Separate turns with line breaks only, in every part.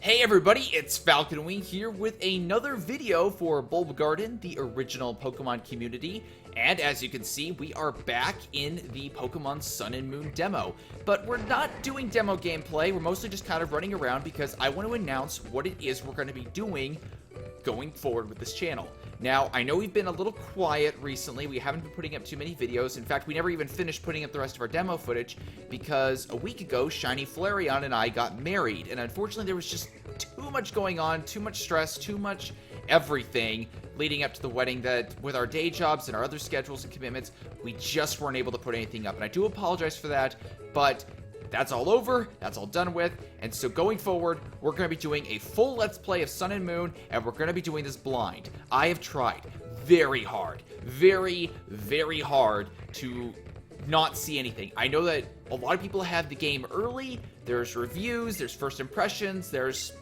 Hey everybody, it's Falconwing here with another video for Bulbagarden, the original Pokemon community. And as you can see, we are back in the Pokemon Sun and Moon demo. But we're not doing demo gameplay, we're mostly just kind of running around because I want to announce what it is we're going to be doing going forward with this channel. Now, I know we've been a little quiet recently. We haven't been putting up too many videos. In fact, we never even finished putting up the rest of our demo footage because a week ago, ShinyFlareon and I got married. And unfortunately, there was just too much going on, too much stress, too much everything leading up to the wedding that with our day jobs and our other schedules and commitments, we just weren't able to put anything up. And I do apologize for that, but that's all over, that's all done with, and so going forward, we're going to be doing a full Let's Play of Sun and Moon, and we're going to be doing this blind. I have tried very hard, very, very hard to not see anything. I know that a lot of people have the game early, there's reviews, there's first impressions, there's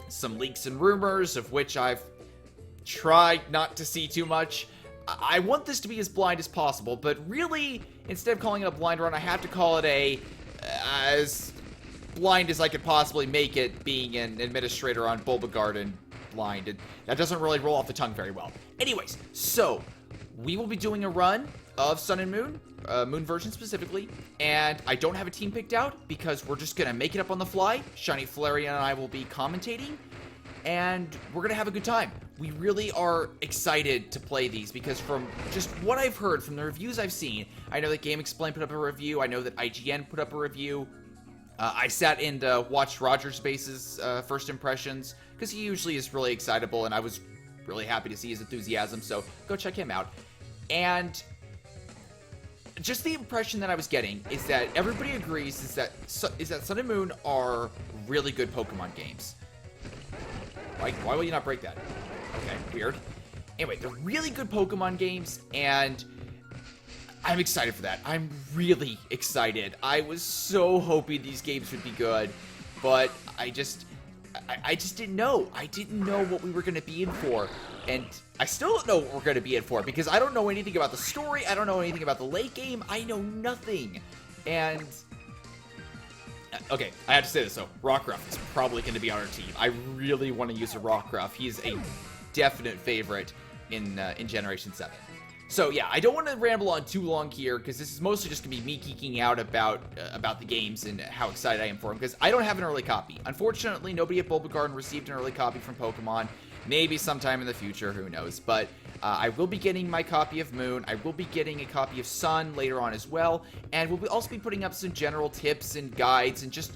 some leaks and rumors, of which I've tried not to see too much. I want this to be as blind as possible, but really, instead of calling it a blind run, I have to call it as blind as I could possibly make it, being an administrator on Bulbagarden blind. And that doesn't really roll off the tongue very well. Anyways, so we will be doing a run of Sun and Moon, Moon version specifically, and I don't have a team picked out because we're just gonna make it up on the fly. ShinyFlareon and I will be commentating, and we're gonna have a good time. We really are excited to play these because from just what I've heard from the reviews I've seen, I know that GameXplain put up a review, I know that IGN put up a review. I sat and watched Roger Space's first impressions because he usually is really excitable, and I was really happy to see his enthusiasm, so go check him out. And just the impression that I was getting is that everybody agrees is that Sun and Moon are really good Pokemon games. Why will you not break that? Okay, weird. Anyway, they're really good Pokemon games, and I'm excited for that. I'm really excited. I was so hoping these games would be good, but I just didn't know. I didn't know what we were going to be in for, and I still don't know what we're going to be in for, because I don't know anything about the story, I don't know anything about the late game, I know nothing, and okay, I have to say this though, Rockruff is probably going to be on our team. I really want to use a Rockruff. He's a definite favorite in Generation 7. So yeah, I don't want to ramble on too long here because this is mostly just going to be me geeking out about the games and how excited I am for them because I don't have an early copy. Unfortunately, nobody at Bulbagarden received an early copy from Pokemon. Maybe sometime in the future, who knows. But I will be getting my copy of Moon. I will be getting a copy of Sun later on as well. And we'll also be putting up some general tips and guides and just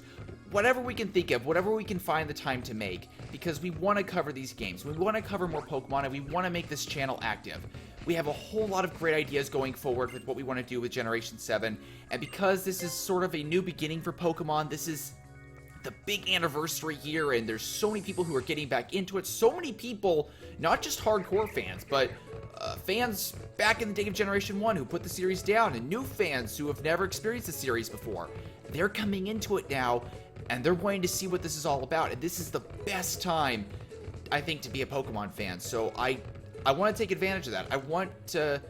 whatever we can think of, whatever we can find the time to make, because we want to cover these games. We want to cover more Pokemon, and we want to make this channel active. We have a whole lot of great ideas going forward with what we want to do with Generation 7, and because this is sort of a new beginning for Pokemon, this is the big anniversary year, and there's so many people who are getting back into it. So many people, not just hardcore fans, but fans back in the day of Generation 1 who put the series down, and new fans who have never experienced the series before. They're coming into it now, and they're wanting to see what this is all about, and this is the best time, I think, to be a Pokemon fan. So I want to take advantage of that. I want to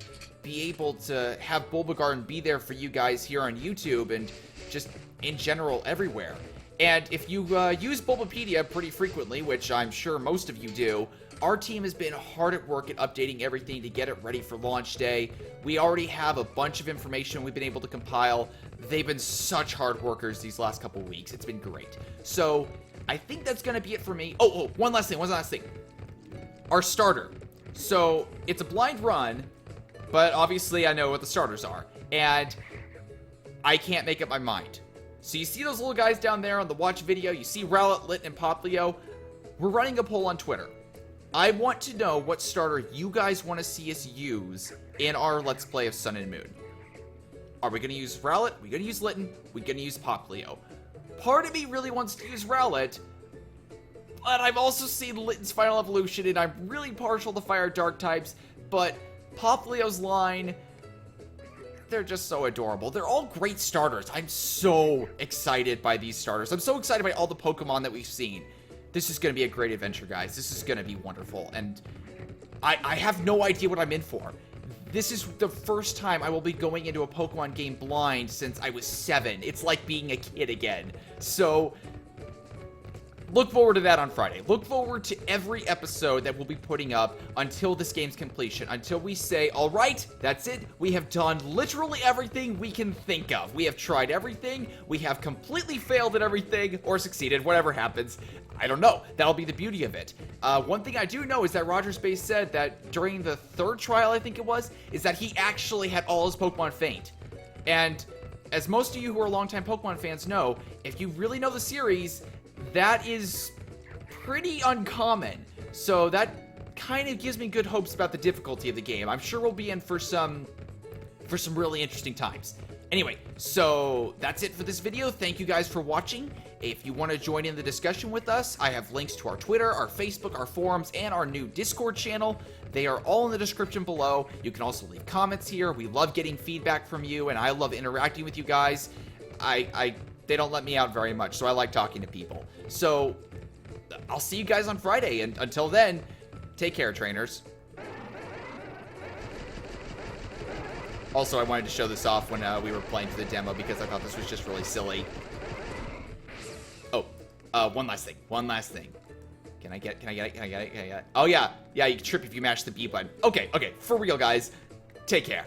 be able to have Bulbagarden be there for you guys here on YouTube and just in general everywhere. And if you use Bulbapedia pretty frequently, which I'm sure most of you do, our team has been hard at work at updating everything to get it ready for launch day. We already have a bunch of information we've been able to compile. They've been such hard workers these last couple weeks. It's been great. So I think that's going to be it for me. Oh, one last thing. Our starter. So it's a blind run, but obviously I know what the starters are, and I can't make up my mind. So you see those little guys down there on the watch video, you see Rowlet, Lit, and Poplio. We're running a poll on Twitter. I want to know what starter you guys want to see us use in our Let's Play of Sun and Moon. Are we going to use Rowlet? Are we going to use Litten? Are we going to use Poplio? Part of me really wants to use Rowlet, but I've also seen Litten's final evolution, and I'm really partial to fire dark types, but Poplio's line, they're just so adorable. They're all great starters. I'm so excited by these starters. I'm so excited by all the Pokemon that we've seen. This is going to be a great adventure, guys. This is going to be wonderful, and I have no idea what I'm in for. This is the first time I will be going into a Pokemon game blind since I was 7. It's like being a kid again. So look forward to that on Friday. Look forward to every episode that we'll be putting up until this game's completion, until we say, all right, that's it. We have done literally everything we can think of. We have tried everything. We have completely failed at everything, or succeeded, whatever happens. I don't know. That'll be the beauty of it. One thing I do know is that Roger Space said that during the 3rd trial, I think it was, is that he actually had all his Pokemon faint. And as most of you who are longtime Pokemon fans know, if you really know the series, that is pretty uncommon. So that kind of gives me good hopes about the difficulty of the game. I'm sure we'll be in for some really interesting times. Anyway, so that's it for this video. Thank you guys for watching. If you want to join in the discussion with us, I have links to our Twitter, our Facebook, our forums, and our new Discord channel. They are all in the description below. You can also leave comments here. We love getting feedback from you, and I love interacting with you guys. They don't let me out very much, so I like talking to people. So, I'll see you guys on Friday, and until then, take care, trainers. Also, I wanted to show this off when we were playing through the demo because I thought this was just really silly. Oh, one last thing. Can I get it? Oh, yeah. Yeah, you can trip if you mash the B button. Okay, for real, guys. Take care.